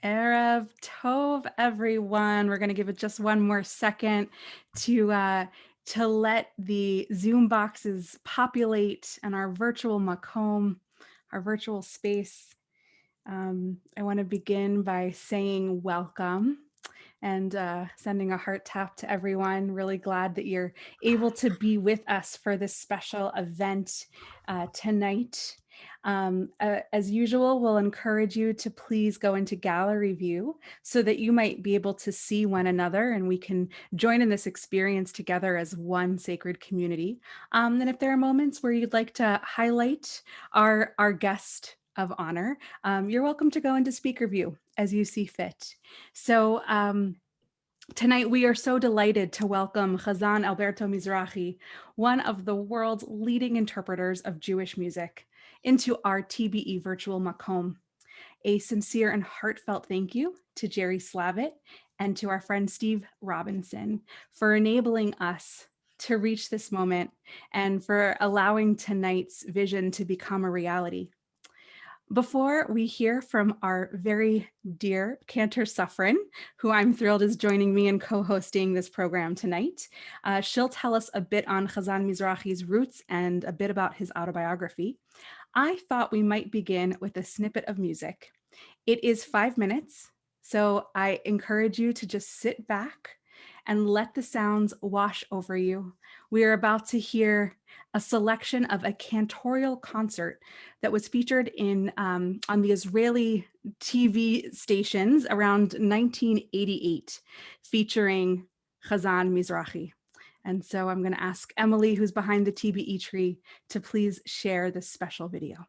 Erev Tov, everyone. We're going to give it just one more second to let the Zoom boxes populate and our virtual makom, our virtual space. I want to begin by saying welcome and sending a heart tap to everyone. Really glad that you're able to be with us for this special event tonight. As usual, we'll encourage you to please go into gallery view so that you might be able to see one another and we can join in this experience together as one sacred community. And if there are moments where you'd like to highlight our guest of honor, you're welcome to go into speaker view as you see fit. So tonight we are so delighted to welcome Hazzan Alberto Mizrahi, one of the world's leading interpreters of Jewish music, into our TBE virtual makom. A sincere and heartfelt thank you to Jerry Slavitt and to our friend Steve Robinson for enabling us to reach this moment and for allowing tonight's vision to become a reality. Before we hear from our very dear Cantor Suffren, who I'm thrilled is joining me in co-hosting this program tonight, she'll tell us a bit on Hazzan Mizrahi's roots and a bit about his autobiography. I thought we might begin with a snippet of music. It is 5 minutes, so I encourage you to just sit back and let the sounds wash over you. We are about to hear a selection of a cantorial concert that was featured in on the Israeli TV stations around 1988, featuring Hazzan Mizrahi. And so I'm going to ask Emily, who's behind the TBE tree, to please share this special video.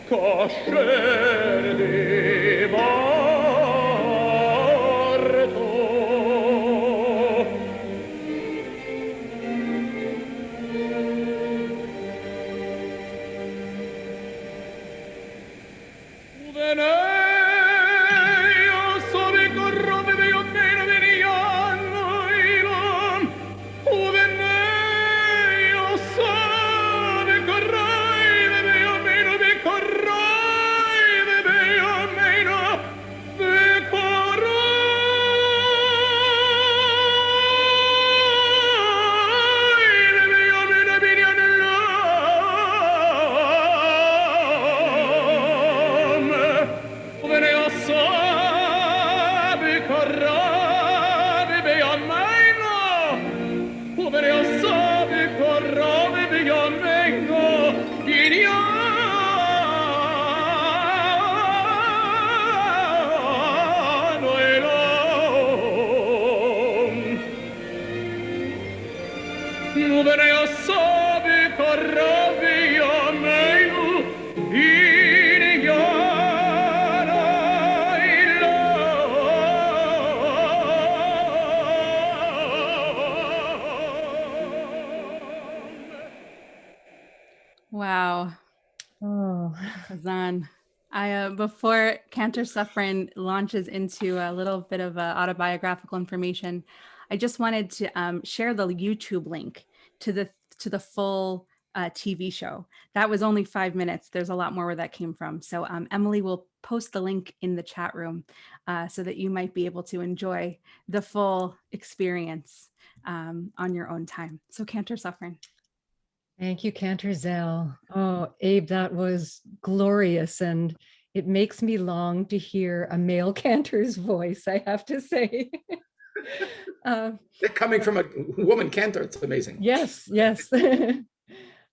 Coscer di morto. Wow. Oh, Hazzan. Before Cantor Suffren launches into a little bit of autobiographical information, I just wanted to share the YouTube link to the full TV show. That was only 5 minutes. There's a lot more where that came from. So Emily will post the link in the chat room so that you might be able to enjoy the full experience on your own time. So Cantor Suffren. thank you, Cantor Zell. Oh, Abe, that was glorious. And it makes me long to hear a male cantor's voice, I have to say. Coming from a woman cantor, it's amazing. Yes, yes.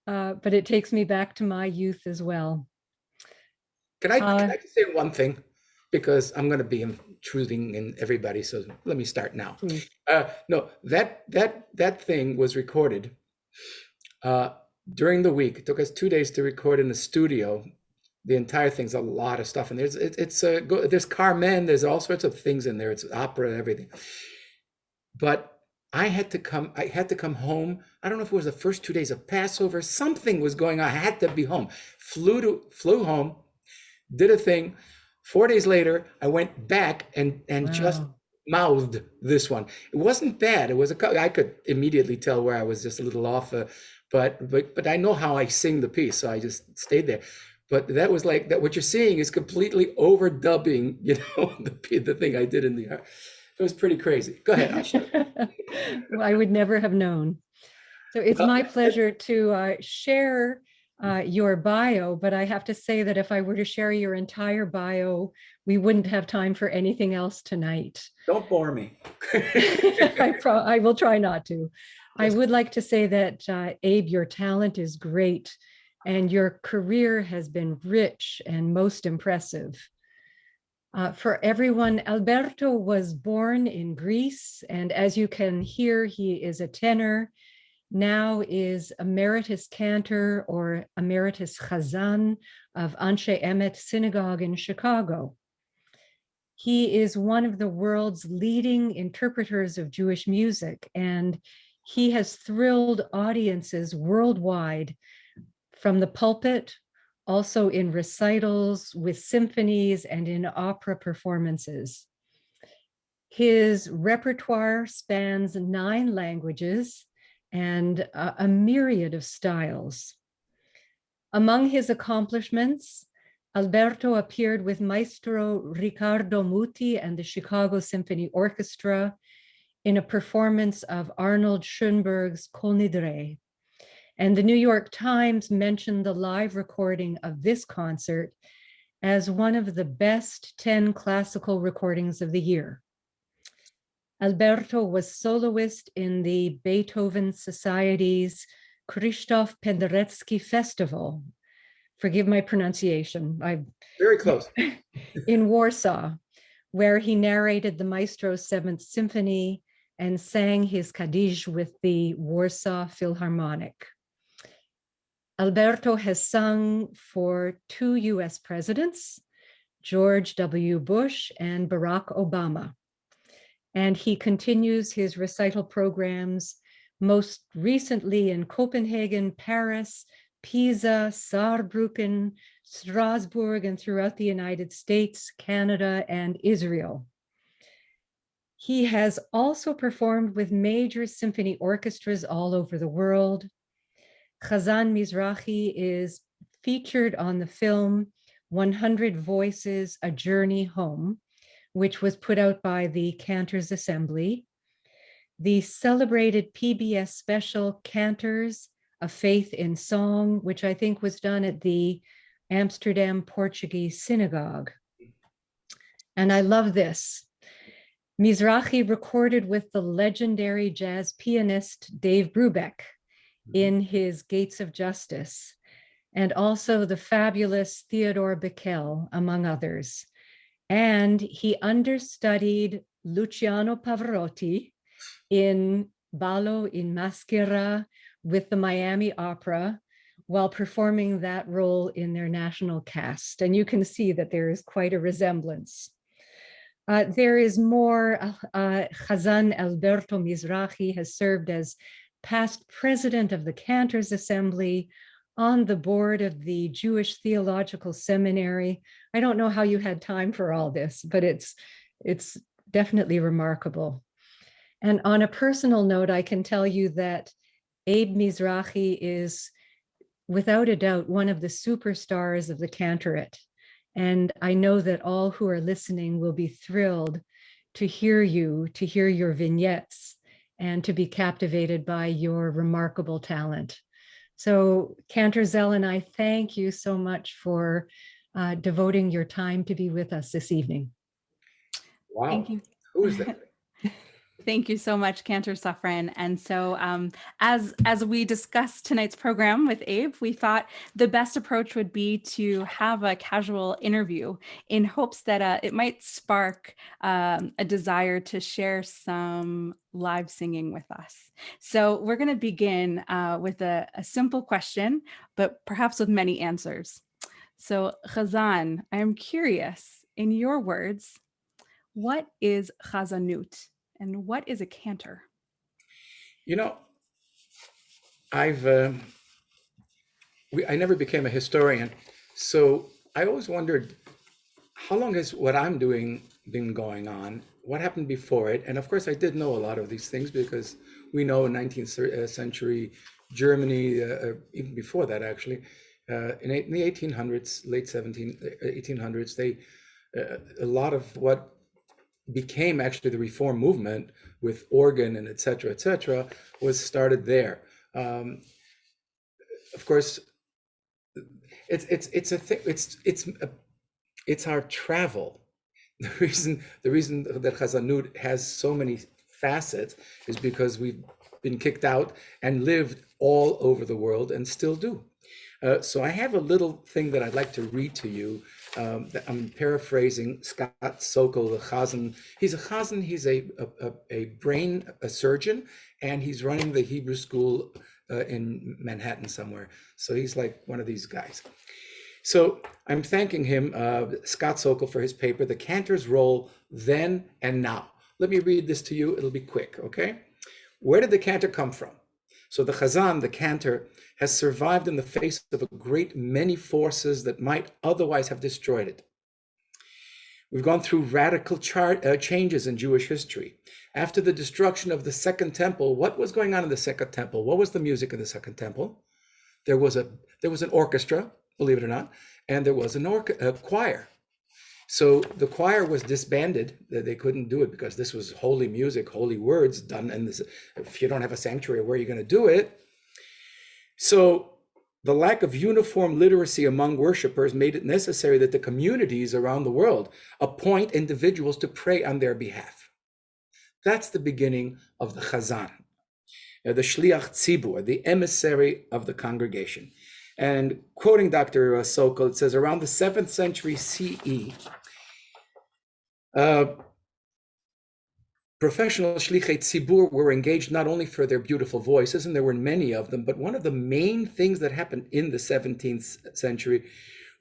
But it takes me back to my youth as well. Can I just say one thing? Because I'm going to be intruding in everybody, so let me start now. No, that thing was recorded during the week. It took us 2 days to record in the studio. The entire thing's a lot of stuff, and there's Carmen, there's all sorts of things in there. It's opera, everything. But I had to come home. I don't know if it was the first 2 days of Passover. Something was going on. I had to be home. Flew home, did a thing. 4 days later, I went back and Wow. just mouthed this one. It wasn't bad. I could immediately tell where I was just a little off. But I know how I sing the piece, so I just stayed there. But that was like that. What you're seeing is completely overdubbing, the thing I did in the art. It was pretty crazy. Go ahead. Well, I would never have known. So it's my pleasure to share your bio, but I have to say that if I were to share your entire bio, we wouldn't have time for anything else tonight. Don't bore me. I will try not to. I would like to say that, Abe, your talent is great and your career has been rich and most impressive. For everyone, Alberto was born in Greece, and as you can hear, he is a tenor, now is emeritus cantor or emeritus Hazzan of Anshe Emet Synagogue in Chicago. He is one of the world's leading interpreters of Jewish music, and he has thrilled audiences worldwide from the pulpit, also in recitals, with symphonies, and in opera performances. His repertoire spans 9 languages and a myriad of styles. Among his accomplishments, Alberto appeared with Maestro Riccardo Muti and the Chicago Symphony Orchestra in a performance of Arnold Schoenberg's Kol Nidre. And the New York Times mentioned the live recording of this concert as one of the best 10 classical recordings of the year. Alberto was soloist in the Beethoven Society's Krzysztof Penderecki Festival. Forgive my pronunciation. Very close. In Warsaw, where he narrated the maestro's 7th Symphony and sang his Kaddish with the Warsaw Philharmonic. Alberto has sung for 2 US presidents, George W. Bush and Barack Obama. And he continues his recital programs, most recently in Copenhagen, Paris, Pisa, Saarbrücken, Strasbourg, and throughout the United States, Canada, and Israel. He has also performed with major symphony orchestras all over the world. Hazzan Mizrahi is featured on the film 100 Voices, A Journey Home, which was put out by the Cantors Assembly. The celebrated PBS special Cantors, A Faith in Song, which I think was done at the Amsterdam Portuguese Synagogue. And I love this. Mizrahi recorded with the legendary jazz pianist Dave Brubeck in his Gates of Justice, and also the fabulous Theodore Bickel, among others. And he understudied Luciano Pavarotti in Ballo in Maschera with the Miami Opera while performing that role in their national cast. And you can see that there is quite a resemblance. There is more. Hazzan Alberto Mizrahi has served as past president of the Cantors Assembly, on the board of the Jewish Theological Seminary. I don't know how you had time for all this, but it's definitely remarkable. And on a personal note, I can tell you that Abe Mizrahi is, without a doubt, one of the superstars of the Cantorate. And I know that all who are listening will be thrilled to hear you, to hear your vignettes, and to be captivated by your remarkable talent. So Cantor Zell, I thank you so much for devoting your time to be with us this evening. Wow. Thank you. Who is that? Thank you so much, Cantor Safran. And so as we discussed tonight's program with Abe, we thought the best approach would be to have a casual interview in hopes that it might spark a desire to share some live singing with us. So we're going to begin with a simple question, but perhaps with many answers. So Hazzan, I am curious, in your words, what is Chazanut? And what is a cantor? You know, I never became a historian, so I always wondered, how long has what I'm doing been going on? What happened before it? And of course, I did know a lot of these things because we know in 19th century Germany, even before that actually, in the 1800s, late 1800s, a lot of what became actually the reform movement with organ and et cetera, was started there. Of course, it's a thing. It's our travel. The reason that Chazanut has so many facets is because we've been kicked out and lived all over the world and still do. So I have a little thing that I'd like to read to you. I'm paraphrasing Scott Sokol, the Hazzan. He's a Hazzan. He's a brain surgeon, and he's running the Hebrew school in Manhattan somewhere. So he's like one of these guys. So I'm thanking him, Scott Sokol, for his paper, The Cantor's Role Then and Now. Let me read this to you. It'll be quick, okay? Where did the cantor come from? So the Hazzan, the cantor, has survived in the face of a great many forces that might otherwise have destroyed it. We've gone through radical changes in Jewish history. After the destruction of the Second Temple, what was going on in the Second Temple? What was the music of the Second Temple? There was an orchestra, believe it or not, and there was a choir. So the choir was disbanded. They couldn't do it because this was holy music, holy words done. And if you don't have a sanctuary, where are you going to do it? So the lack of uniform literacy among worshipers made it necessary that the communities around the world appoint individuals to pray on their behalf. That's the beginning of the Hazzan, the Shliach Tzibur, the emissary of the congregation. And quoting Dr. Sokol, it says around the 7th century CE, professional shlichei tzibur were engaged not only for their beautiful voices, and there were many of them, but one of the main things that happened in the 17th century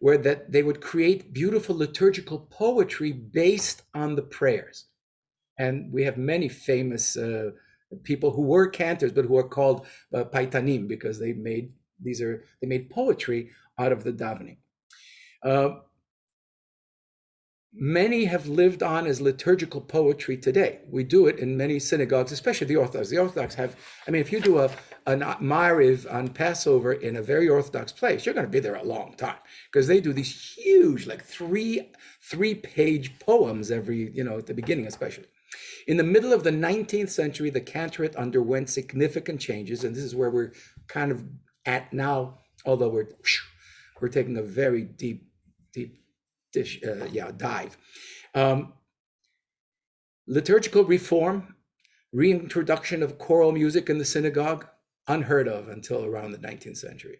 were that they would create beautiful liturgical poetry based on the prayers. And we have many famous people who were cantors, but who are called paitanim, because they made poetry out of the davening. Many have lived on as liturgical poetry today. We do it in many synagogues, especially the Orthodox. The Orthodox have, I mean, if you do a Ma'ariv on Passover in a very Orthodox place, you're going to be there a long time, because they do these huge, like three-page poems every, at the beginning especially. In the middle of the 19th century, the Cantorate underwent significant changes, and this is where we're kind of at now, although we're taking a very deep dive. Liturgical reform, reintroduction of choral music in the synagogue, unheard of until around the 19th century.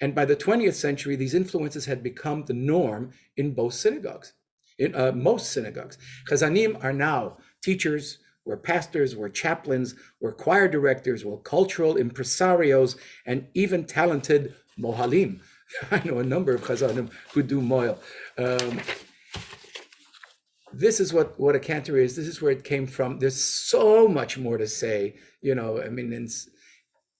And by the 20th century, these influences had become the norm in both synagogues, in most synagogues. Chazanim are now teachers, we're pastors, we're chaplains, we're choir directors, we're cultural impresarios, and even talented mohalim. I know a number of chazanim who do moil. This is what a cantor is. This is where it came from. There's so much more to say. I mean,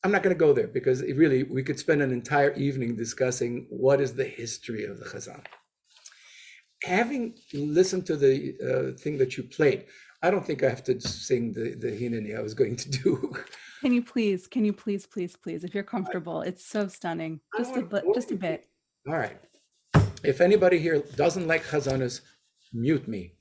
I'm not going to go there, because we could spend an entire evening discussing what is the history of the Hazzan. Having listened to the thing that you played, I don't think I have to sing the Hineni I was going to do. Can you please, if you're comfortable? It's so stunning. Just a bit. All right. If anybody here doesn't like Chazanas, mute me.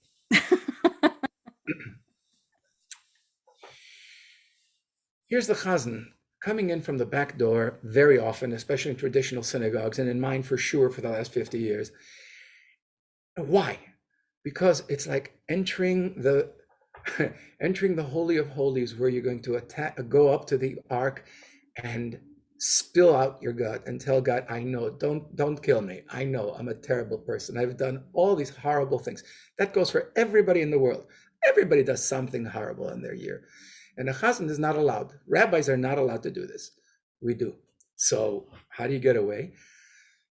Here's the Chazan coming in from the back door very often, especially in traditional synagogues, and in mine for sure for the last 50 years. Why? Because it's like entering the Holy of Holies, where you're going to go up to the ark and spill out your gut and tell God, I know, don't kill me. I know I'm a terrible person. I've done all these horrible things. That goes for everybody in the world. Everybody does something horrible in their year. And a chazan is not allowed. Rabbis are not allowed to do this. We do. So how do you get away?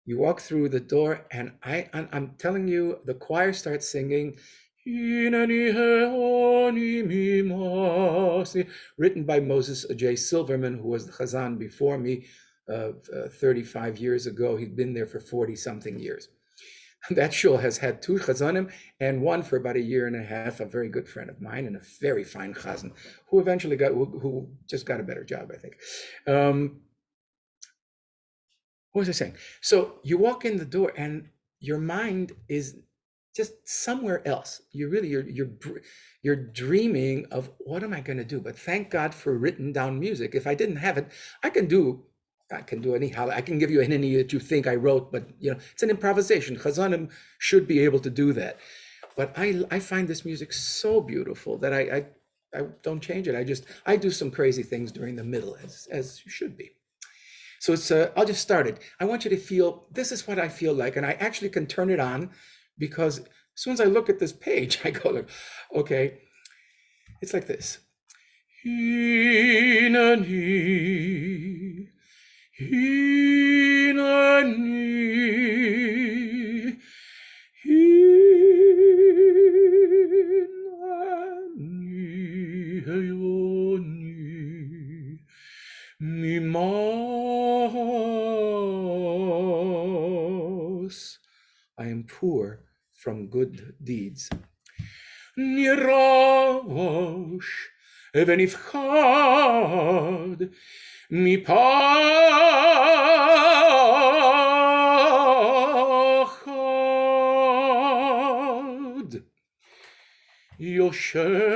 You walk through the door, and I'm telling you, the choir starts singing, written by Moses J. Silverman, who was the chazan before me 35 years ago. He'd been there for 40-something years. That shul has had 2 chazanim, and one for about a year and a half, a very good friend of mine and a very fine chazan, who eventually who just got a better job, I think. What was I saying? So you walk in the door, and your mind is just somewhere else. You're dreaming of, what am I going to do? But thank God for written down music. If I didn't have it, I can do anyhow. I can give you any that you think I wrote, but it's an improvisation. Chazanim should be able to do that. But I find this music so beautiful that I don't change it. I do some crazy things during the middle, as you should be. So I'll just start it. I want you to feel, this is what I feel like, and I actually can turn it on, because as soon as I look at this page, I go, okay, it's like this. Hinani, hinani, hinani, heyoni, mimas. I am poor from good deeds. Nirash evenifchad mipachad Yoshev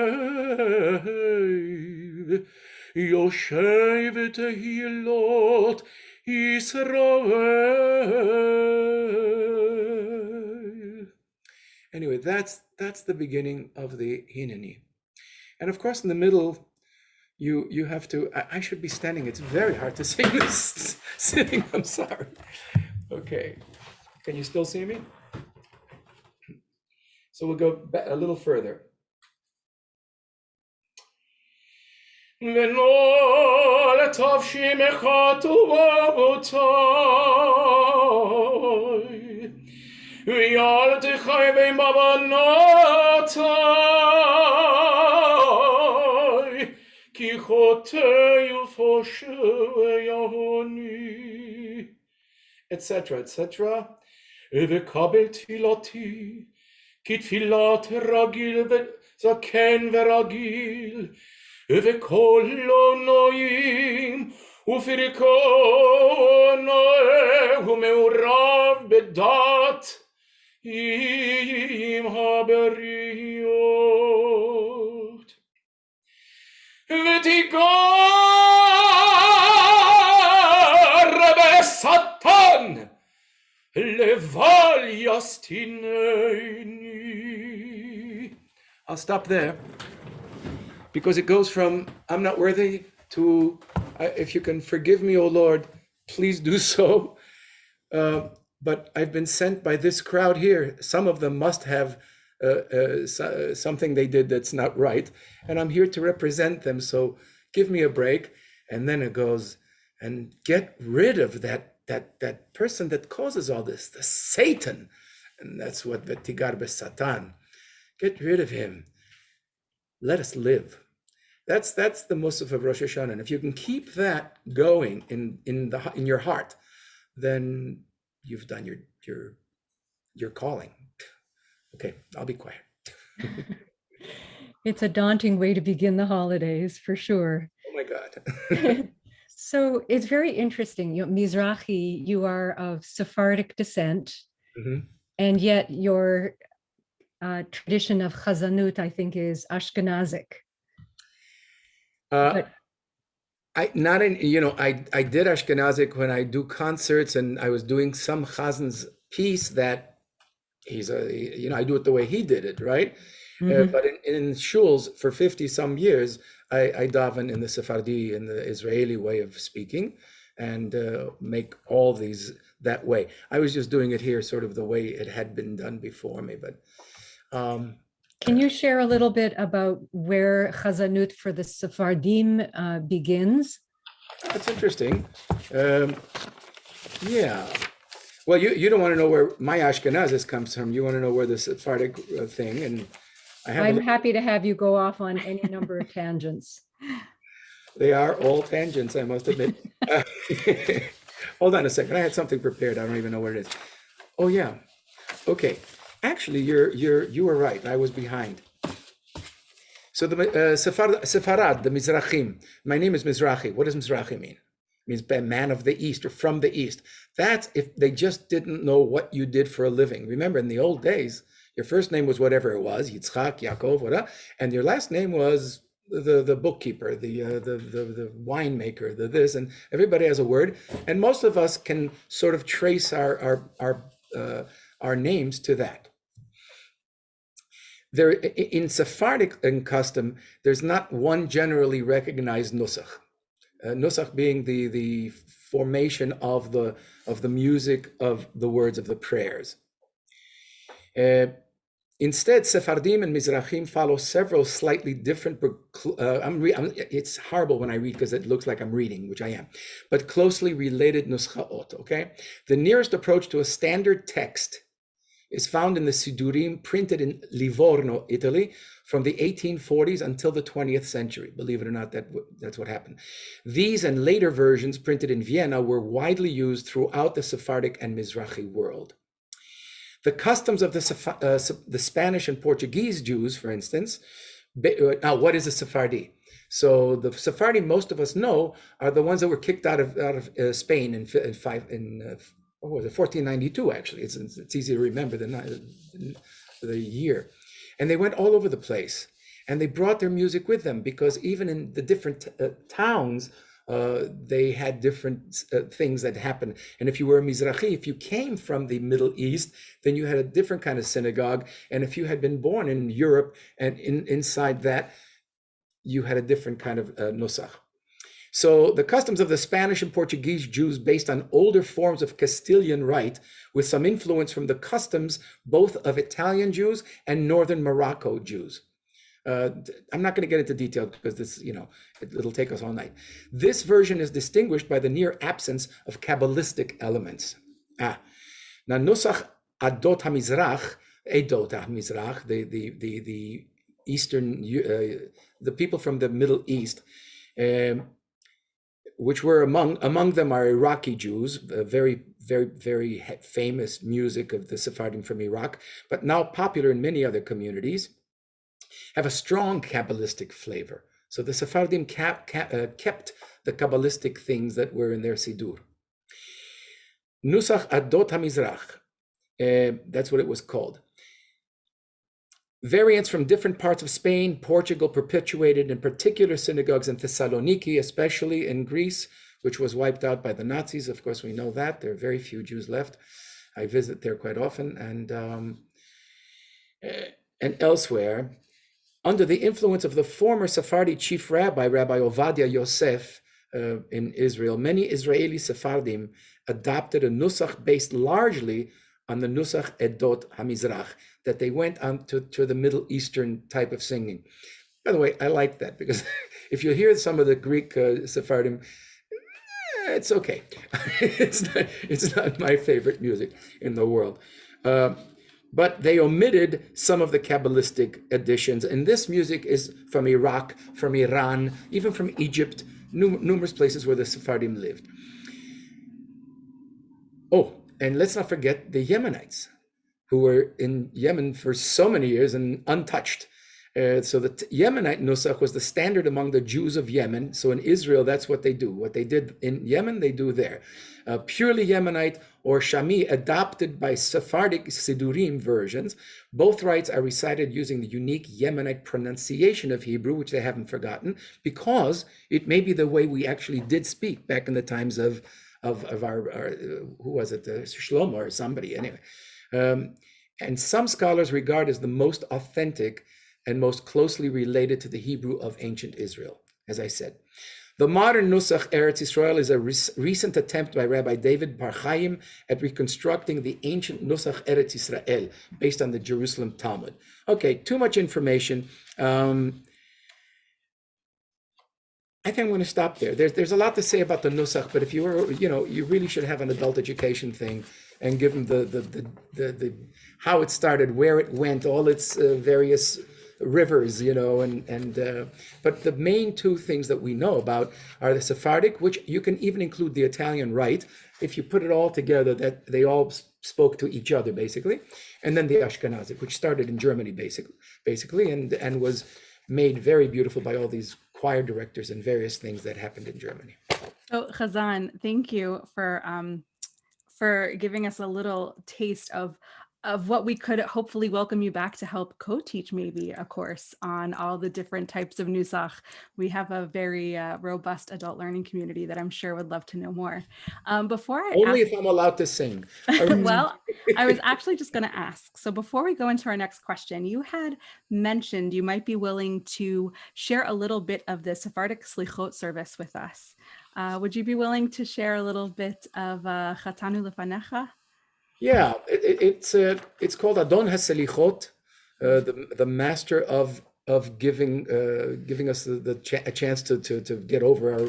tehilot Israel. Anyway, that's the beginning of the Hineni. And of course, in the middle, you have to, I should be standing. It's very hard to sing this sitting. I'm sorry. Okay. Can you still see me? So we'll go back a little further. ונול טוב שמך ובבותוי וילדך בין בבנותוי כי חוטא ופושע יהוני etc etc וקבל תפילתי כתפילת רגיל וזקן ורגיל וקולו נועים ופרקו נועה ומעורב בדת עם הבריות ותיגר בשטן לבל יסטינני. I'll stop there because it goes from I'm not worthy to if you can forgive me, O Lord, please do so. But I've been sent by this crowd here. Some of them must have something they did that's not right, and I'm here to represent them. So give me a break. And then it goes, and get rid of that person that causes all this, the Satan. And that's what vetigar besatan. Get rid of him. Let us live. That's the Musaf of Rosh Hashanah. And if you can keep that going in your heart, then you've done your calling. Okay, I'll be quiet. It's a daunting way to begin the holidays, for sure. Oh my God. So it's very interesting. Mizrahi, you are of Sephardic descent, Mm-hmm. and yet your tradition of Chazanut, I think, is Ashkenazic. But I did Ashkenazic when I do concerts, and I was doing some Chazan's piece that I do it the way he did it, right? Mhm. But in shuls for 50 some years, I daven in the Sephardi, in the Israeli way of speaking, and make all these that way. I was just doing it here sort of the way it had been done before me, but can you share a little bit about where Chazanut for the Sephardim begins? that's interesting. Yeah. Well, you don't want to know where my Ashkenazis comes from. You want to know where the Sephardic thing, and I'm happy to have you go off on any number of tangents. They are all tangents, I must admit. Hold on a second. I had something prepared. I don't even know what it is. Oh yeah. Okay. Actually, you were right. I was behind. So the Sepharad, the Mizrahim. My name is Mizrahi. What does Mizrahi mean? It means man of the East or from the East. That's if they just didn't know what you did for a living. Remember, in the old days, your first name was whatever it was, Yitzchak, Yaakov, whatever, and your last name was the bookkeeper, the winemaker, the this, and everybody has a word, and most of us can sort of trace our names to that. There in Sephardic custom, there's not one generally recognized nusach. Nusach being the formation of the music of the words of the prayers. Instead, Sephardim and Mizrahim follow several slightly different, it's horrible when I read because it looks like I'm reading, which I am, but closely related nuschaot, okay? The nearest approach to a standard text is found in the Sidurim printed in Livorno, Italy, from the 1840s until the 20th century. Believe it or not, that's what happened. These and later versions printed in Vienna were widely used throughout the Sephardic and Mizrahi world. The customs of the Spanish and Portuguese Jews, for instance, now what is a Sephardi? So the Sephardi most of us know are the ones that were kicked out of Spain in 1492, actually. It's easy to remember the year. And they went all over the place. And they brought their music with them because even in the different towns, they had different things that happened. And if you were a Mizrahi, if you came from the Middle East, then you had a different kind of synagogue. And if you had been born in Europe and inside that, you had a different kind of nusach. So the customs of the Spanish and Portuguese Jews based on older forms of Castilian rite with some influence from the customs both of Italian Jews and Northern Morocco Jews. I'm not going to get into detail because this, it'll take us all night. This version is distinguished by the near absence of Kabbalistic elements. Now, Nusach Adot HaMizrach, Edot HaMizrach, the Eastern, the people from the Middle East, which were among them are Iraqi Jews, very, very, very famous music of the Sephardim from Iraq, but now popular in many other communities, have a strong Kabbalistic flavor. So the Sephardim kept the Kabbalistic things that were in their Sidur. Nusach Adot HaMizrach, that's what it was called. Variants from different parts of Spain, Portugal, perpetuated in particular synagogues in Thessaloniki, especially in Greece, which was wiped out by the Nazis. Of course, we know that. There are very few Jews left. I visit there quite often, and elsewhere. Under the influence of the former Sephardi chief rabbi, Rabbi Ovadia Yosef, in Israel, many Israeli Sephardim adopted a nusach based largely on the Nusach Edot HaMizrach, that they went on to the Middle Eastern type of singing. By the way, I like that because if you hear some of the Greek Sephardim, it's okay. It's not my favorite music in the world. But they omitted some of the Kabbalistic additions. And this music is from Iraq, from Iran, even from Egypt, numerous places where the Sephardim lived. Oh, and let's not forget the Yemenites, who were in Yemen for so many years and untouched. So the Yemenite Nusach was the standard among the Jews of Yemen. So in Israel, that's what they do. What they did in Yemen, they do there. Purely Yemenite or Shami, adopted by Sephardic Sidurim versions. Both rites are recited using the unique Yemenite pronunciation of Hebrew, which they haven't forgotten, because it may be the way we actually did speak back in the times of our who was it, Shlomo or somebody, anyway. And some scholars regard as the most authentic and most closely related to the Hebrew of ancient Israel, as I said. The modern Nusach Eretz Yisrael is a recent attempt by Rabbi David Bar Chaim at reconstructing the ancient Nusach Eretz Yisrael based on the Jerusalem Talmud. Okay, too much information. I think I'm going to stop there. There's a lot to say about the Nusach, but if you were, you really should have an adult education thing and give them the how it started, where it went, all its various rivers, but the main two things that we know about are the Sephardic, which you can even include the Italian rite, if you put it all together, that they all spoke to each other basically, and then the Ashkenazic, which started in Germany basically, and was made very beautiful by all these choir directors and various things that happened in Germany. So Hazzan, thank you for giving us a little taste of what we could hopefully welcome you back to help co-teach maybe a course on all the different types of Nusach. We have a very robust adult learning community that I'm sure would love to know more. Before I Only if I'm allowed to sing. Well, I was actually just going to ask. So before we go into our next question, you had mentioned you might be willing to share a little bit of the Sephardic Slichot service with us. Would you be willing to share a little bit of Chatanu Lefanecha? Yeah, it's called Adon HaSelichot, the master of giving us a chance to get over our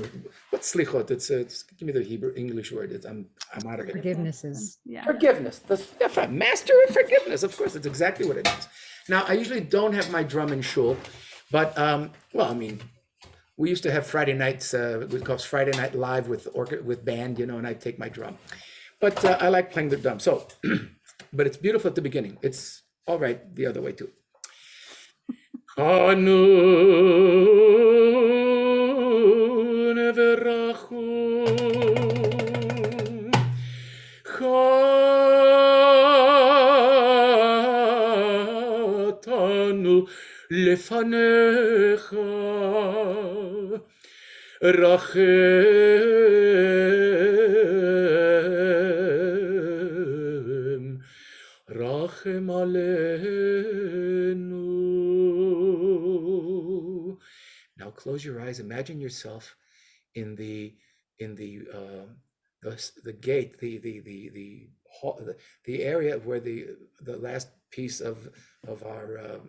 what's slichot. It's give me the Hebrew English word. I'm out of it. Forgivenesses. Yeah. Forgiveness. That's right. Master of forgiveness. Of course, that's exactly what it means. Now, I usually don't have my drum in shul, but we used to have Friday nights. We call it Friday Night Live with band, and I take my drum. But I like playing the drum. So, but it's beautiful at the beginning. It's all right the other way too. Rachem aleinu. Now close your eyes. Imagine yourself in the gate, the hall, the area where the last piece of our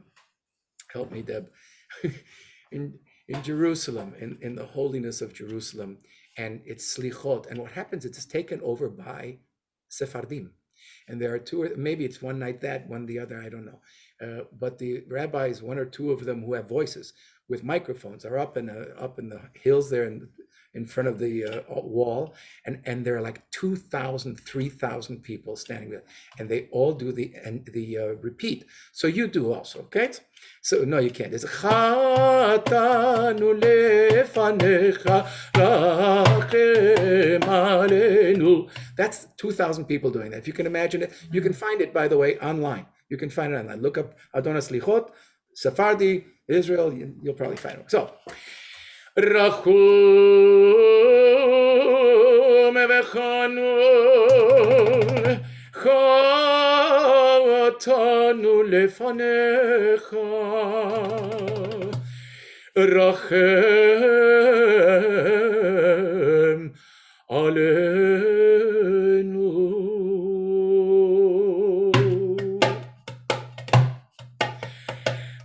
help me, Deb, in Jerusalem, in the holiness of Jerusalem, and it's slichot. And what happens? It's taken over by Sephardim, and there are two, or maybe it's one night that, one the other, I don't know. But the rabbis, one or two of them who have voices with microphones, are up in the hills there in front of the wall, and there are like 2,000, 3,000 people standing there, and they all do the repeat. So you do also, okay? So no, you can't. It's Chatanu lefanecha rachem aleinu. That's 2,000 people doing that. If you can imagine it, you can find it, by the way, online. You can find it online. Look up Adonas Lichot, Sephardi, Israel. You'll probably find it. So, Rachum v'chanun chatanu lefanecha rachem aleinu.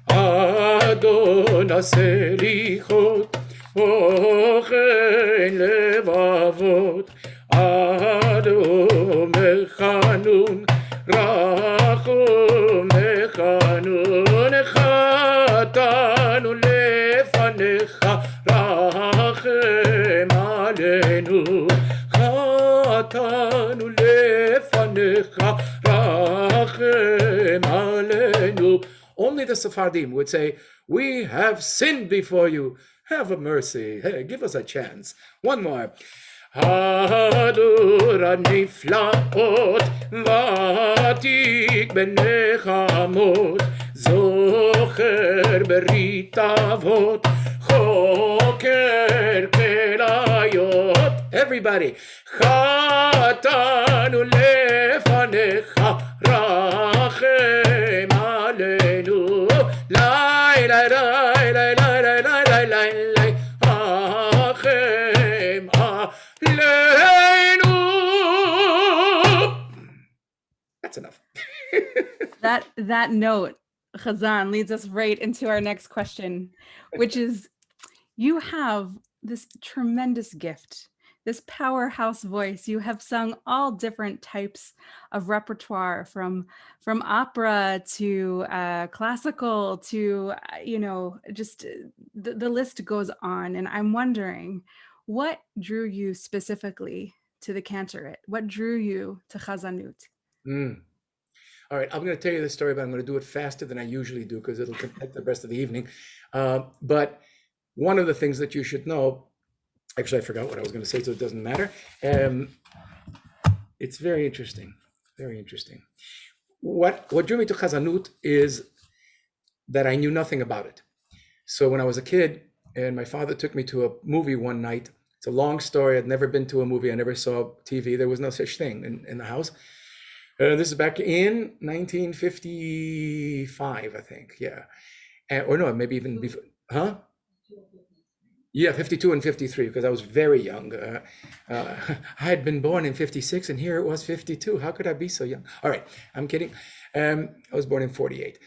Adonas Elichot Ochen Levavot Adom Echanun Rachum Echanun Chatanu Lefanecha Rachem Aleinu Chatanu Lefanecha Rachem Aleinu. Only the Sephardim would say, we have sinned before you. Have a mercy. Hey, give us a chance. One more. Hadura niflaot vatik benechamot zocher berit avot choker kelayot. Everybody. Chatanu lefanecha rachem aleinu. Lai, lai, lai, lai, lai, lai, lai, lai, lai, lai, Hachem aleinu. That's enough. That note, Hazzan, leads us right into our next question, which is, you have this tremendous gift, this powerhouse voice. You have sung all different types of repertoire, from opera to classical to, just the list goes on. And I'm wondering, what drew you specifically to the Cantorate? What drew you to Chazanut? All right, I'm going to tell you the story, but I'm going to do it faster than I usually do because it'll take the rest of the evening. But one of the things that you should know, actually, I forgot what I was going to say, so it doesn't matter. It's very interesting, very interesting. What drew me to Chazanut is that I knew nothing about it. So when I was a kid, and my father took me to a movie one night. It's a long story. I'd never been to a movie. I never saw TV. There was no such thing in the house. This is back in 1955, I think. Yeah. Or no, maybe even before. Huh? Yeah, 52 and 53, because I was very young. I had been born in 56, and here it was 52. How could I be so young? All right, I'm kidding. I was born in 48.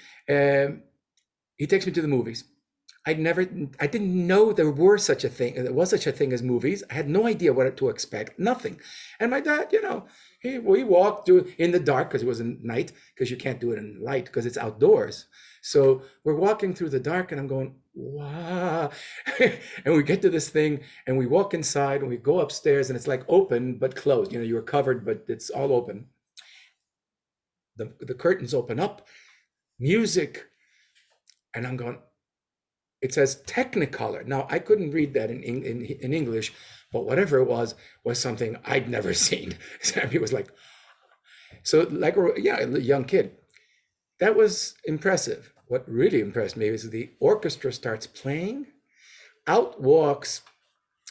He takes me to the movies. I didn't know there was such a thing as movies. I had no idea what to expect, nothing. And my dad, we walked in the dark because it was night, because you can't do it in light because it's outdoors. So we're walking through the dark, and I'm going, wow. And we get to this thing, and we walk inside, and we go upstairs, and it's like open but closed. You're covered, but it's all open. The curtains open up, music, and I'm going. It says Technicolor. Now, I couldn't read that in English, but whatever it was something I'd never seen. So it was like, like a young kid. That was impressive. What really impressed me is the orchestra starts playing. Out walks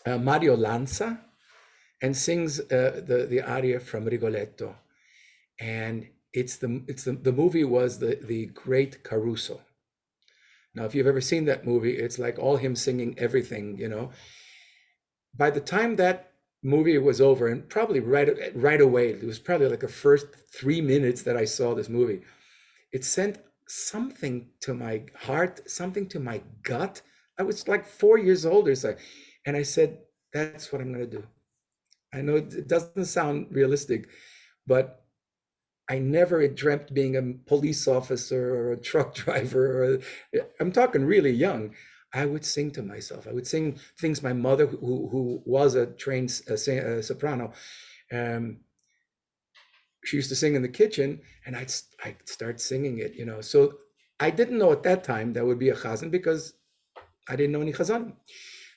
Mario Lanza and sings the aria from Rigoletto. And the movie was the Great Caruso. Now, if you've ever seen that movie, it's like all him singing everything, By the time that movie was over, and probably right away, it was probably like the first 3 minutes that I saw this movie, it sent something to my heart, something to my gut. I was like 4 years old or so. And I said, that's what I'm going to do. I know it doesn't sound realistic, but I never dreamt being a police officer or a truck driver. I'm talking really young. I would sing to myself. I would sing things my mother, who was a trained soprano, um, she used to sing in the kitchen, and I'd start singing it, So I didn't know at that time that would be a chazan because I didn't know any chazan.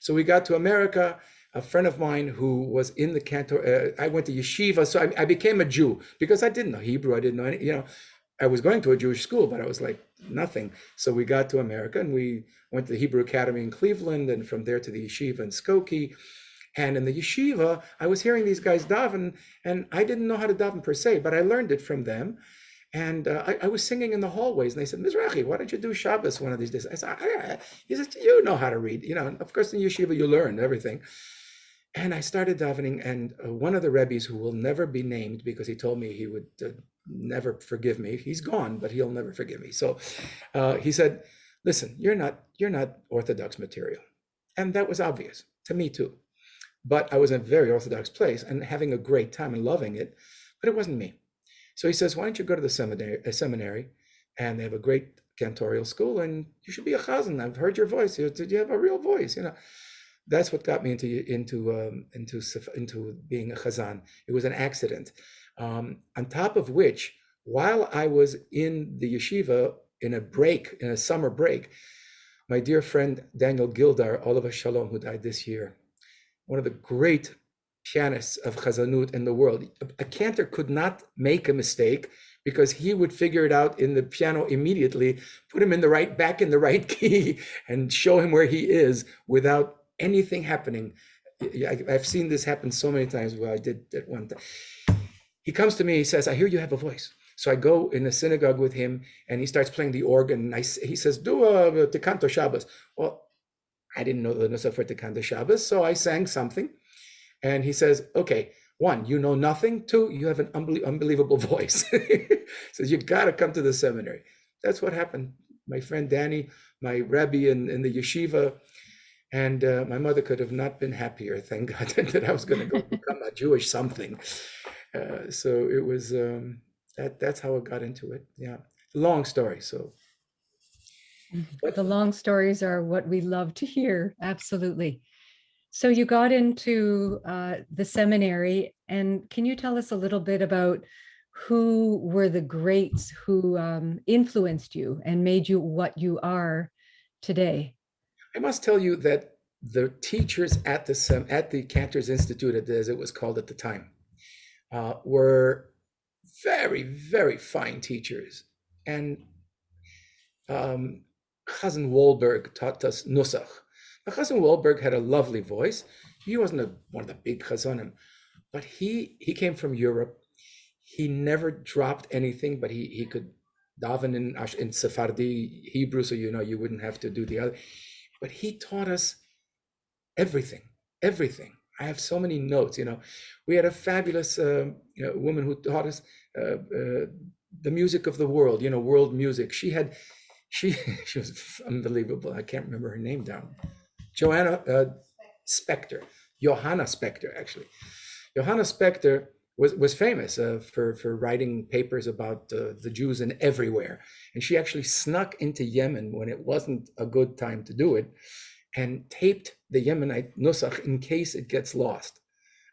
So we got to America. A friend of mine who was in the Cantor, I went to yeshiva, so I became a Jew because I didn't know Hebrew. I didn't know any, I was going to a Jewish school, but I was like nothing. So we got to America and we went to the Hebrew Academy in Cleveland, and from there to the yeshiva in Skokie. And in the yeshiva, I was hearing these guys daven, and I didn't know how to daven per se, but I learned it from them. And I was singing in the hallways, and they said, Mizrahi, why don't you do Shabbos one of these days? I said, he said, you know how to read. Of course, in yeshiva, you learn everything. And I started davening, and one of the rebbes, who will never be named because he told me he would never forgive me. He's gone, but he'll never forgive me. So he said, listen, you're not Orthodox material. And that was obvious to me too. But I was in a very Orthodox place and having a great time and loving it, but it wasn't me. So he says, why don't you go to the seminary, and they have a great cantorial school, and you should be a chazan. I've heard your voice. Did you have a real voice? That's what got me into being a chazan. It was an accident. On top of which, while I was in the yeshiva in a summer break, my dear friend Daniel Gildar, Olav Shalom, who died this year, one of the great pianists of chazanut in the world. A cantor could not make a mistake because he would figure it out in the piano immediately, put him back in the right key, and show him where he is without anything happening. I've seen this happen so many times. Well, I did at one time. He comes to me, he says, I hear you have a voice. So I go in the synagogue with him, and he starts playing the organ. He says, do the Cantor Shabbos. Well, I didn't know the Nusach for the Cantor Shabbos, so I sang something. And he says, okay, 1, you know nothing. 2, you have an unbelievable voice. Says, you got to come to the seminary. That's what happened. My friend Danny, my Rebbe in the yeshiva, and my mother could have not been happier, thank God, that I was going to go become a Jewish something. So it was, that's how I got into it. Yeah, long story, so. But the long stories are what we love to hear, absolutely. So you got into the seminary, and can you tell us a little bit about who were the greats who influenced you and made you what you are today? I must tell you that the teachers at the Cantor's Institute, as it was called at the time, were very, very fine teachers. And Hazzan Wahlberg taught us Nusach. Now, Hazzan Wahlberg had a lovely voice. He wasn't one of the big Chazanim, but he came from Europe. He never dropped anything, but he could daven in Sephardi Hebrew, so you wouldn't have to do the other. But he taught us everything. I have so many notes. We had a fabulous woman who taught us the music of the world. World music. She was unbelievable. I can't remember her name down. Johanna Spector, actually. Johanna Spector was famous for writing papers about the Jews in everywhere. And she actually snuck into Yemen when it wasn't a good time to do it, and taped the Yemenite Nusach in case it gets lost.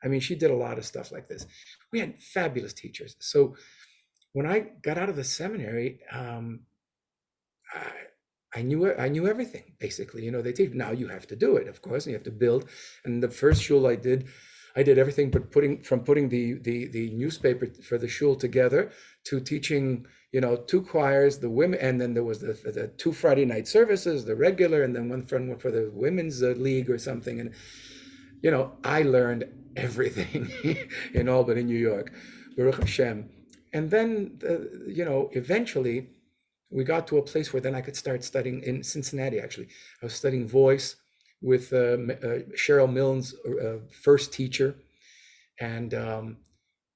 I mean, she did a lot of stuff like this. We had fabulous teachers. So when I got out of the seminary, I knew everything, basically. They teach, now you have to do it, of course, and you have to build. And the first shul I did everything but putting the newspaper for the shul together to teaching, 2 choirs, the women, and then there was the 2 Friday night services, the regular, and then one for the women's league or something. And, I learned everything in Albany, New York, Baruch Hashem. And then, eventually we got to a place where then I could start studying in Cincinnati, actually. I was studying voice with Cheryl Milne's first teacher. And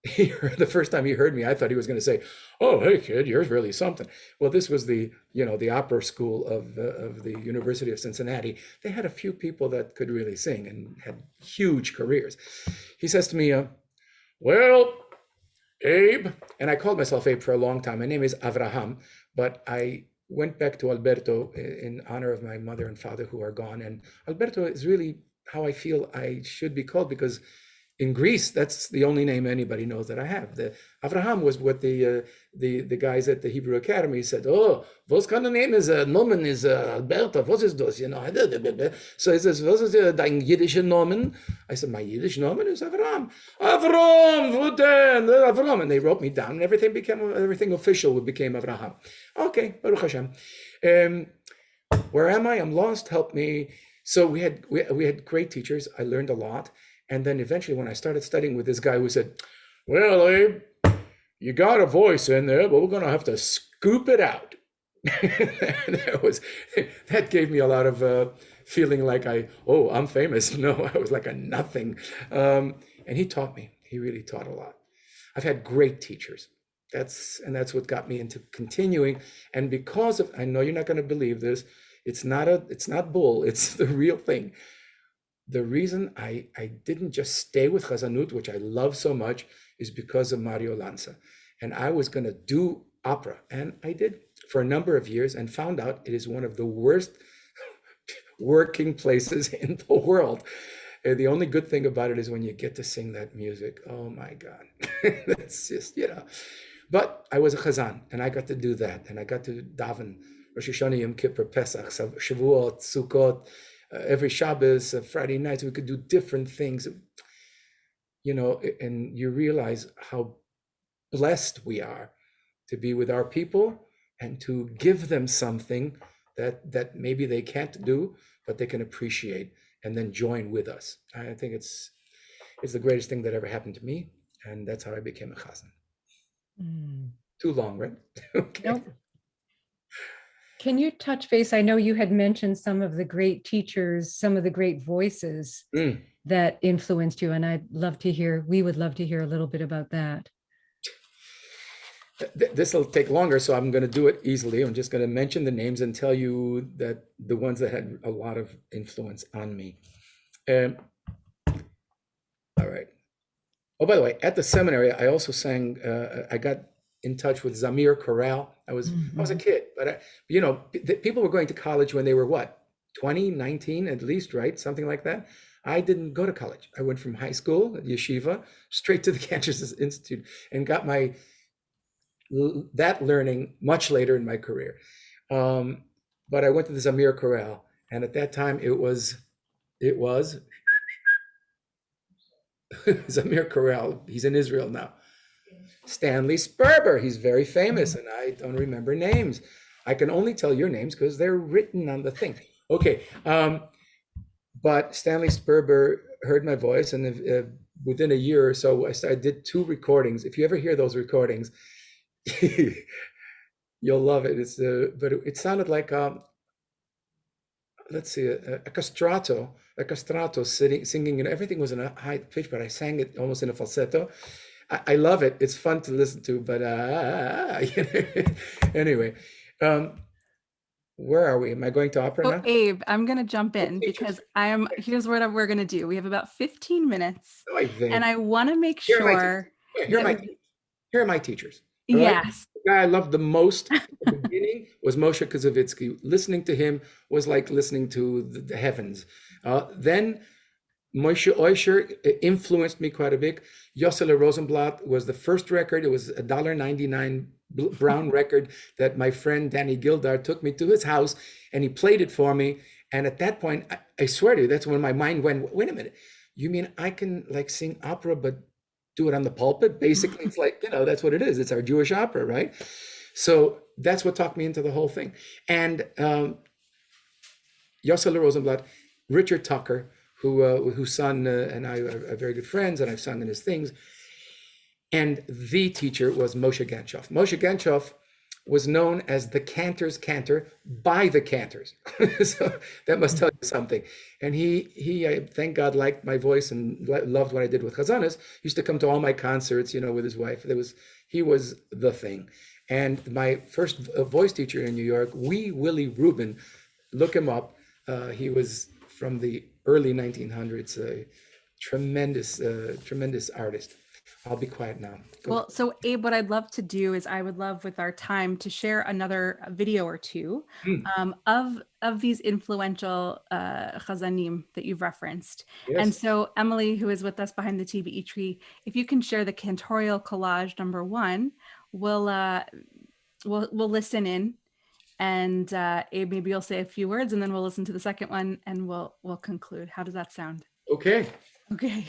the first time he heard me, I thought he was going to say, "Oh, hey kid, you're really something." Well, this was the the opera school of the University of Cincinnati. They had a few people that could really sing and had huge careers. He says to me, "Well, Abe," and I called myself Abe for a long time. My name is Avraham, but I went back to Alberto in honor of my mother and father who are gone. And Alberto is really how I feel I should be called, because in Greece, that's the only name anybody knows that I have. The Avraham was what the guys at the Hebrew Academy said. "Oh, what's kind of name is Nomen is Alberto? What is this? So he says, "What is dein Yiddish Nomen?" I said, "My Yiddish Nomen is Avraham." Avram, what then? Avram, and they wrote me down, and everything official became Avraham. Okay, Baruch Hashem. Where am I? I'm lost. Help me. So we had great teachers. I learned a lot. And then eventually when I started studying with this guy who said, "Well, Abe, you got a voice in there, but we're going to have to scoop it out." That gave me a lot of feeling like I'm famous. No, I was like a nothing. And he taught me. He really taught a lot. I've had great teachers. That's what got me into continuing. And because of, I know you're not going to believe this, it's not bull, it's the real thing. The reason I didn't just stay with Chazanut, which I love so much, is because of Mario Lanza. And I was going to do opera. And I did for a number of years and found out it is one of the worst working places in the world. The only good thing about it is when you get to sing that music. Oh my God. That's just, But I was a Hazzan and I got to do that. And I got to daven Rosh Hashanah, Yom Kippur, Pesach, Shavuot, Sukkot. Every Shabbos, Friday nights, we could do different things, and you realize how blessed we are to be with our people and to give them something that maybe they can't do, but they can appreciate and then join with us. I think it's the greatest thing that ever happened to me, and that's how I became a Chazan. Too long, right? Okay. Nope. Can you touch base? I know you had mentioned some of the great teachers, some of the great voices that influenced you, and we would love to hear a little bit about that. This will take longer, so I'm going to do it easily. I'm just going to mention the names and tell you that the ones that had a lot of influence on me. All right. Oh, by the way, at the seminary, I also sang, I got in touch with Zamir Chorale. I was a kid, but people were going to college when they were what, 20, 19 at least, right? Something like that. I didn't go to college. I went from high school, yeshiva, straight to the Cantorate Institute and got that learning much later in my career. But I went to the Zamir Chorale, and at that time it was Zamir Chorale. He's in Israel now. Stanley Sperber, he's very famous, and I don't remember names. I can only tell your names because they're written on the thing. Okay, but Stanley Sperber heard my voice, and within a year or so, I did 2 recordings. If you ever hear those recordings, you'll love it. But it sounded like let's see, a castrato singing, and everything was in a high pitch, but I sang it almost in a falsetto. I love it. It's fun to listen to, but anyway, where are we? Am I going to opera now? Abe, I'm going to jump in because here's what we're going to do. We have about 15 minutes, and I want to make sure. Here are my teachers. Yes. Right? The guy I loved the most at the beginning was Moshe Kazovitsky. Listening to him was like listening to the heavens. Then Moshe Oisher influenced me quite a bit. Yossele Rosenblatt was the first record. It was $1.99 brown record that my friend Danny Gildar took me to his house, and he played it for me. And at that point, I swear to you, that's when my mind went, wait a minute, you mean I can like sing opera, but do it on the pulpit? Basically, it's like, that's what it is. It's our Jewish opera, right? So that's what talked me into the whole thing. And Yossele Rosenblatt, Richard Tucker, whose son and I are very good friends, and I've sung in his things. And the teacher was Moshe Ganchoff. Moshe Ganchoff was known as the Cantor's Cantor by the Cantors. So that must tell you something. And he I thank God, liked my voice and loved what I did with Hazanas. He used to come to all my concerts, with his wife. He was the thing. And my first voice teacher in New York, Willie Rubin, look him up. He was from the early 1900s, a tremendous artist. I'll be quiet now. Go. Well, so Abe, what I'd love to do is I would love with our time to share another video or two of these influential chazanim that you've referenced. Yes. And so Emily, who is with us behind the TBE tree, if you can share the cantorial collage number 1, we'll listen in, and Abe, maybe you'll say a few words, and then we'll listen to the second one, and we'll conclude. How does that sound? Okay. Okay.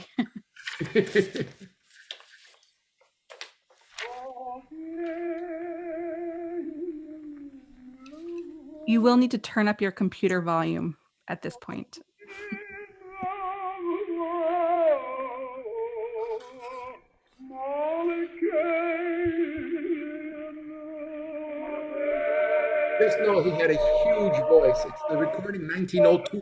You will need to turn up your computer volume at this point. Just know he had a huge voice. It's the recording 1902.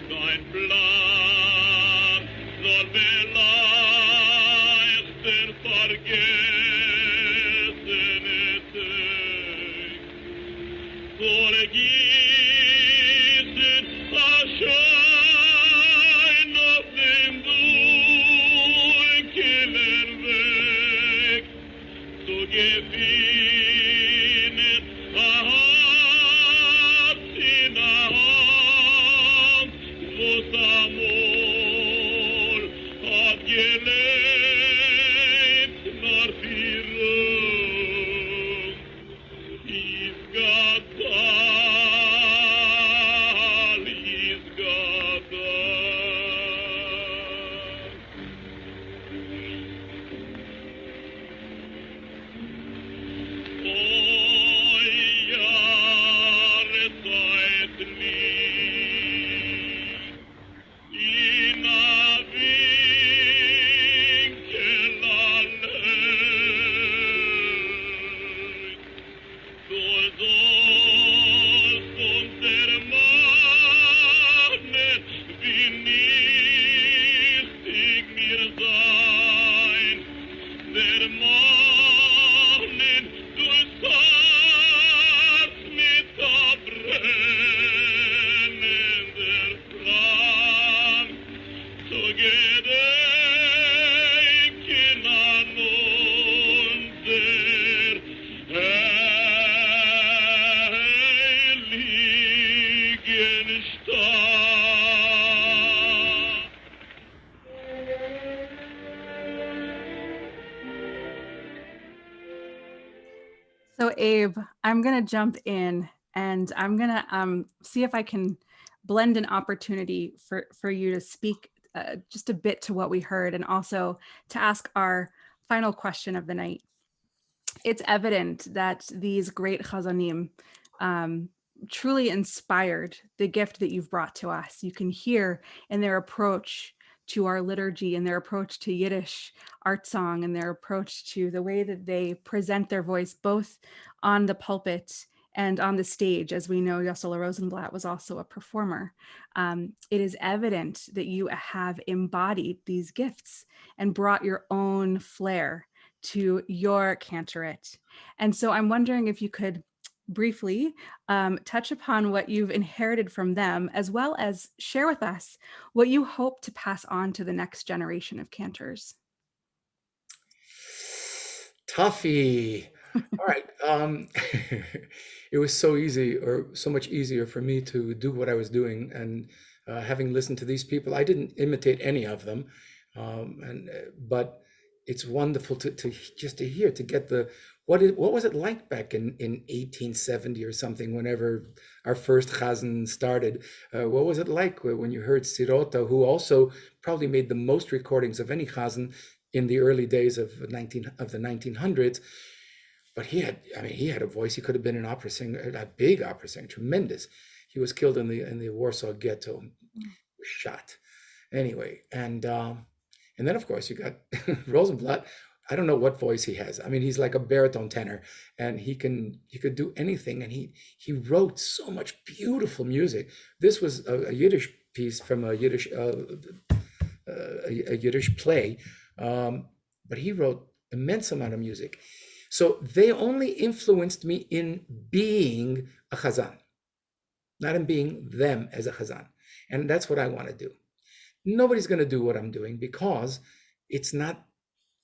Dein Plan soll belaufen. So Abe, I'm gonna jump in and I'm gonna see if I can blend an opportunity for you to speak just a bit to what we heard and also to ask our final question of the night. It's evident that these great chazanim truly inspired the gift that you've brought to us. You can hear in their approach to our liturgy and their approach to Yiddish art song and their approach to the way that they present their voice, both on the pulpit and on the stage. As we know, Yossela Rosenblatt was also a performer. It is evident that you have embodied these gifts and brought your own flair to your cantorate. And so I'm wondering if you could briefly touch upon what you've inherited from them, as well as share with us what you hope to pass on to the next generation of cantors. Toughy. All right. It was so easy, or so much easier for me to do what I was doing. And having listened to these people, I didn't imitate any of them. But it's wonderful to just to hear, to get the, what was it like back in 1870 or something, whenever our first Hazzan started? What was it like when you heard Sirota, who also probably made the most recordings of any Hazzan in the early days of the 1900s? But he had a voice. He could have been an opera singer, a big opera singer, tremendous. He was killed in the Warsaw Ghetto, shot. Anyway, and then of course you got Rosenblatt. I don't know what voice he has. I mean, he's like a baritone tenor, and he could do anything. And he wrote so much beautiful music. This was a Yiddish piece from a Yiddish play, but he wrote immense amount of music. So they only influenced me in being a Hazzan, not in being them as a Hazzan. And that's what I want to do. Nobody's going to do what I'm doing because it's not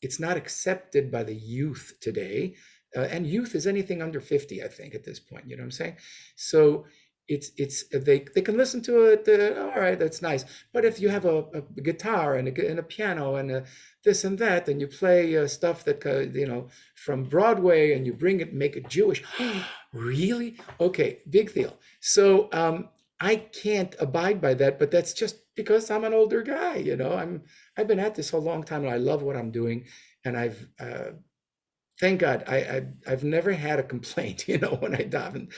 accepted by the youth today. And youth is anything under 50, I think, at this point. You know what I'm saying? So they can listen to it. All right, that's nice. But if you have a guitar and a piano and this and that, and you play stuff that from Broadway, and you make it Jewish, really? Okay, big deal. So I can't abide by that, but that's just because I'm an older guy. I've been at this a long time, and I love what I'm doing, and I've thank God I've never had a complaint. When I daven.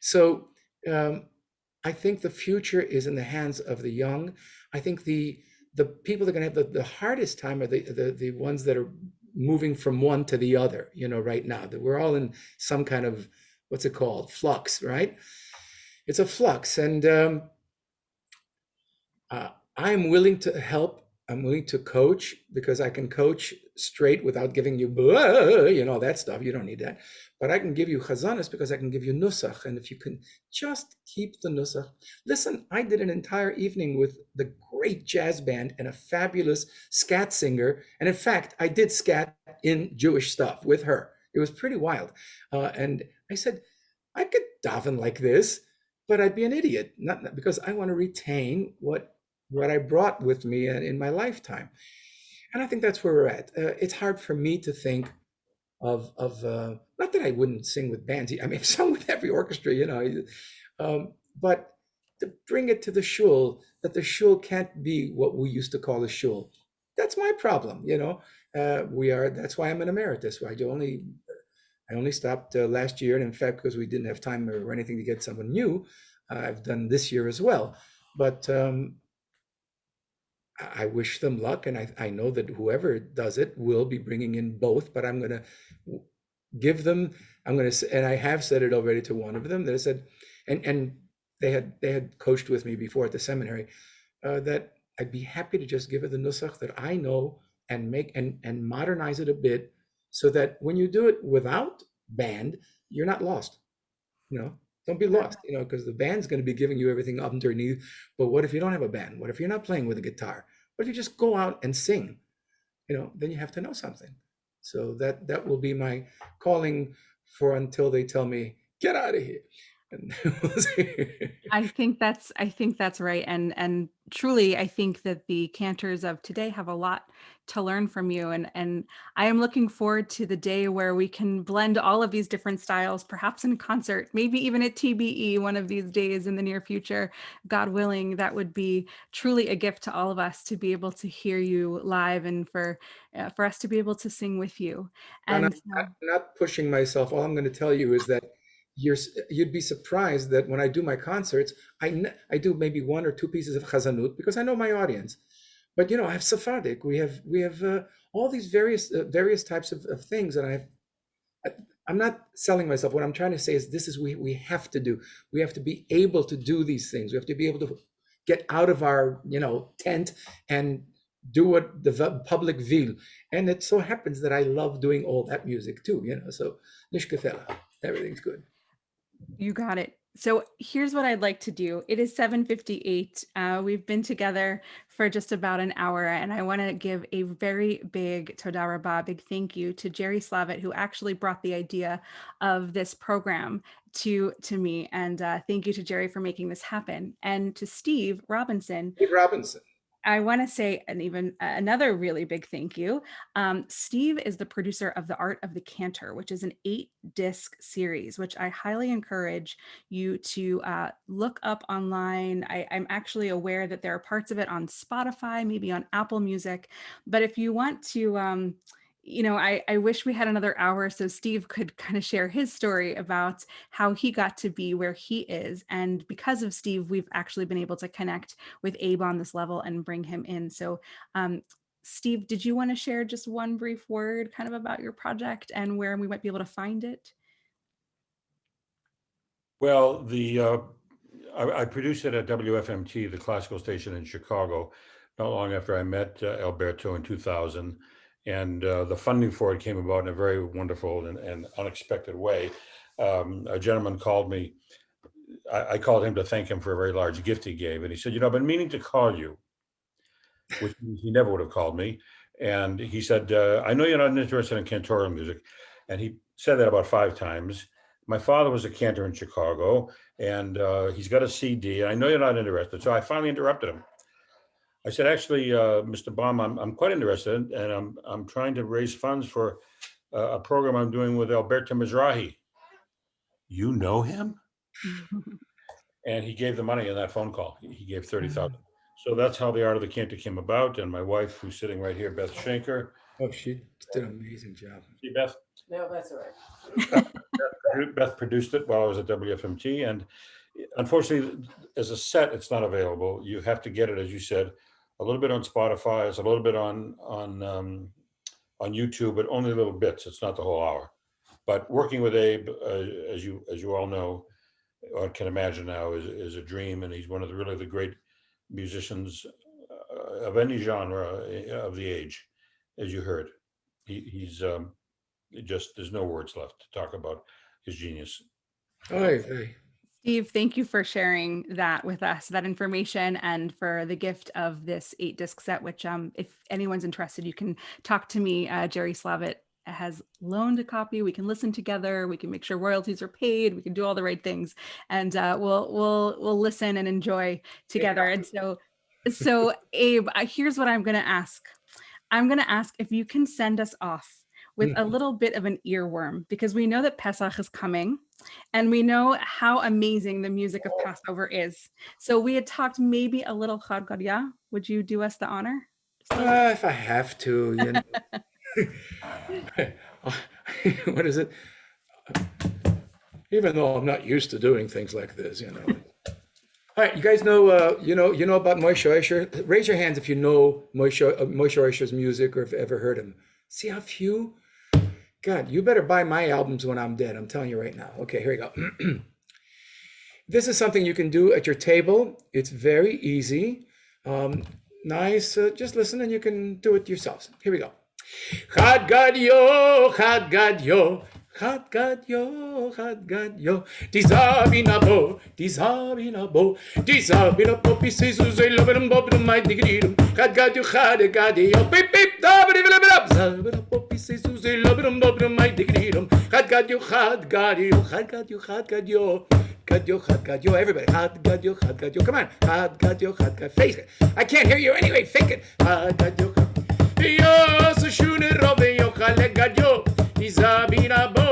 So I think the future is in the hands of the young. I think the people that are going to have the hardest time are the ones that are moving from one to the other, right now. That we're all in some kind of, what's it called? Flux, right? It's a flux. And I'm willing to help I'm willing to coach because I can coach straight without giving you, that stuff. You don't need that. But I can give you chazanas because I can give you nusach. And if you can just keep the nusach. Listen, I did an entire evening with the great jazz band and a fabulous scat singer. And in fact, I did scat in Jewish stuff with her. It was pretty wild. And I said, I could daven like this, but I'd be an idiot, not because I want to retain what I brought with me in my lifetime. And I think that's where we're at. It's hard for me to think of not that I wouldn't sing with bands. I mean, I've sung with every orchestra, but to bring it to the shul, that the shul can't be what we used to call a shul. That's my problem. That's why I'm an emeritus. I only stopped last year, and in fact, because we didn't have time or anything to get someone new, I've done this year as well. But I wish them luck, and I know that whoever does it will be bringing in both. But I'm going to give them. And I have said it already to one of them. That I said, and they had coached with me before at the seminary, that I'd be happy to just give her the nusach that I know and make and modernize it a bit, so that when you do it without band, you're not lost. Don't be lost, because the band's going to be giving you everything underneath. But what if you don't have a band? What if you're not playing with a guitar? What if you just go out and sing? Then you have to know something. So that will be my calling for until they tell me, get out of here. And we'll see. I think that's right. And truly, I think that the cantors of today have a lot to learn from you. And I am looking forward to the day where we can blend all of these different styles, perhaps in concert, maybe even at TBE one of these days in the near future, God willing. That would be truly a gift to all of us to be able to hear you live, and for us to be able to sing with you. And And I'm not pushing myself. All I'm going to tell you is that you'd be surprised that when I do my concerts, I do maybe one or two pieces of chazanut because I know my audience. But I have Sephardic. We have all these various types of things, and I'm not selling myself. What I'm trying to say is this is we have to do. We have to be able to do these things. We have to be able to get out of our tent and do what the public will. And it so happens that I love doing all that music too. So nish gefela. Everything's good. you got it. So here's what I'd like to do. It is 7:58. We've been together for just about an hour, and I want to give a very big toda rabah, big thank you to Jerry Slavitt, who actually brought the idea of this program to me. And thank you to Jerry for making this happen. And to Steve Robinson, Steve Robinson. I want to say another really big thank you. Steve is the producer of The Art of the Cantor, which is an 8-disc series, which I highly encourage you to look up online. I'm actually aware that there are parts of it on Spotify, maybe on Apple Music. But if you want to, I wish we had another hour so Steve could kind of share his story about how he got to be where he is. And because of Steve, we've actually been able to connect with Abe on this level and bring him in. So Steve, did you want to share just one brief word kind of about your project and where we might be able to find it? Well, I produced it at WFMT, the classical station in Chicago, not long after I met Alberto in 2000. And the funding for it came about in a very wonderful and unexpected way. A gentleman called me. I called him to thank him for a very large gift he gave. And he said, I've been meaning to call you, which means he never would have called me. And he said, I know you're not interested in cantorial music. And he said that about 5 times. My father was a cantor in Chicago, and he's got a CD. And I know you're not interested. So I finally interrupted him. I said, actually, Mr. Baum, I'm quite interested, and I'm trying to raise funds for a program I'm doing with Alberto Mizrahi. You know him? And he gave the money in that phone call. He gave $30,000. So that's how The Art of the Cantor came about. And my wife, who's sitting right here, Beth Schenker. Oh, she did an amazing job. See, Beth? No, that's all right. Beth produced it while I was at WFMT. And unfortunately, as a set, it's not available. You have to get it, as you said, a little bit on Spotify. It's a little bit on YouTube, but only little bits. It's not the whole hour. But working with Abe, as you all know, or can imagine now, is a dream, and he's one of the great musicians of any genre of the age, as you heard. He's just, there's no words left to talk about his genius. Oy, Steve, thank you for sharing that with us, that information, and for the gift of this 8-disc set, which if anyone's interested, you can talk to me. Jerry Slavitt has loaned a copy. We can listen together. We can make sure royalties are paid. We can do all the right things, and we'll listen and enjoy together. And so Abe, here's what I'm going to ask. I'm going to ask if you can send us off with a little bit of an earworm, because we know that Pesach is coming and we know how amazing the music of Passover is. So we had talked maybe a little Chad Gadya. Would you do us the honor? if I have to, you know. What is it? Even though I'm not used to doing things like this, you know. All right, you guys know, you know about Moshe Osher? Raise your hands if you know Moshe Osher's music or have ever heard him. See how few? God, you better buy my albums when I'm dead. I'm telling you right now. Okay, here we go. This is something you can do at your table. It's very easy. Nice. Just listen and you can do it yourselves. Here we go. Chad Gadyo, Chad Gadyo. Chad Gadyo, Chad Gadyo. Dizabinabo, Dizabinabo, Dizabinabo, pieces of the love and bob to my degree. Chad Gadyo, Chad Gadyo, beep beep, dabba, Zabinabo, pieces of the love and bob to my degree. Chad Gadyo, Chad Gadyo, Chad Gadyo, Chad Gadyo. Gadyo, Chad Gadyo, everybody. Chad Gadyo, Chad Gadyo. Come on. Chad Gadyo, Chad Gadyo. Face it. I can't hear you anyway. Fake it. Chad Gadyo, Chad Gadyo. Zabina bo,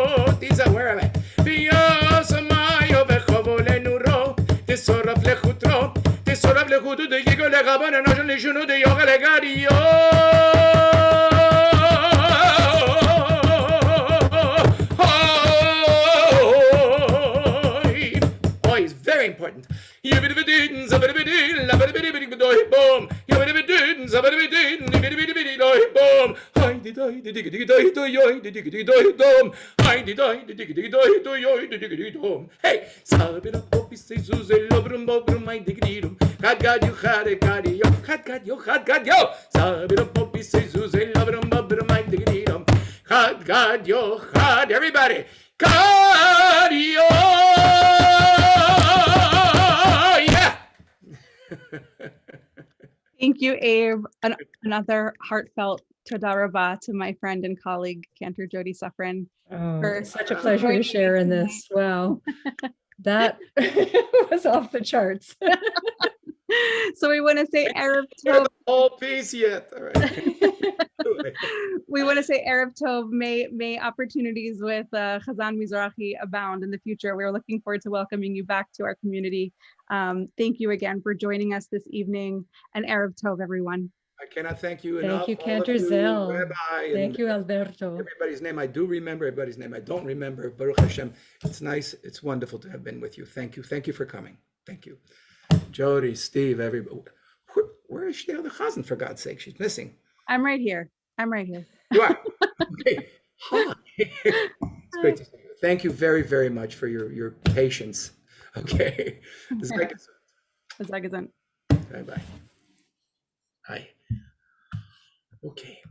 where am I? Via Samayo Vekovo Lenuro, the sort of Lechutro, the sort of Lechutu, the Yigo Legaban, and National Juno, the Yoga Legadio. Oh, it's very important. You bit of a didn't, somebody didn't, somebody didn't, boom. You bit of a didn't, somebody didn't, boom. I did I did dom. I did dom. Hey, Sabina Poppy says Lobrum Bobrum, my digridum. Had got you, had a cardio, had got you, had got you. Sabina Poppy says Lobrum Bobrum, my digridum. Had got you, had everybody. Cardio. Yeah. Thank you, Abe. Another heartfelt Toda Rabah to my friend and colleague, Cantor Jody Suffren. Oh, For it's such a pleasure to joining share in me this. Wow. That was off the charts. So we want to say Erev Tov. Whole piece yet. All right. We want to say Erev Tov. May opportunities with Hazzan Mizrahi abound in the future. We're looking forward to welcoming you back to our community. Thank you again for joining us this evening, and Erev Tov, everyone. I cannot thank you enough. Thank you, all of Cantor Zell. Rabbi, Thank and you, Alberto. everybody's name I do remember, everybody's name I don't remember. Baruch Hashem. It's nice. It's wonderful to have been with you. Thank you. Thank you for coming. Thank you. Jody, Steve, everybody. Where is the other Hazzan, for God's sake? She's missing. I'm right here. You are. Okay. Hi. It's great to see you. Thank you very, very much for your patience. Okay. Bye-bye. Bye-bye. Hi. Okay.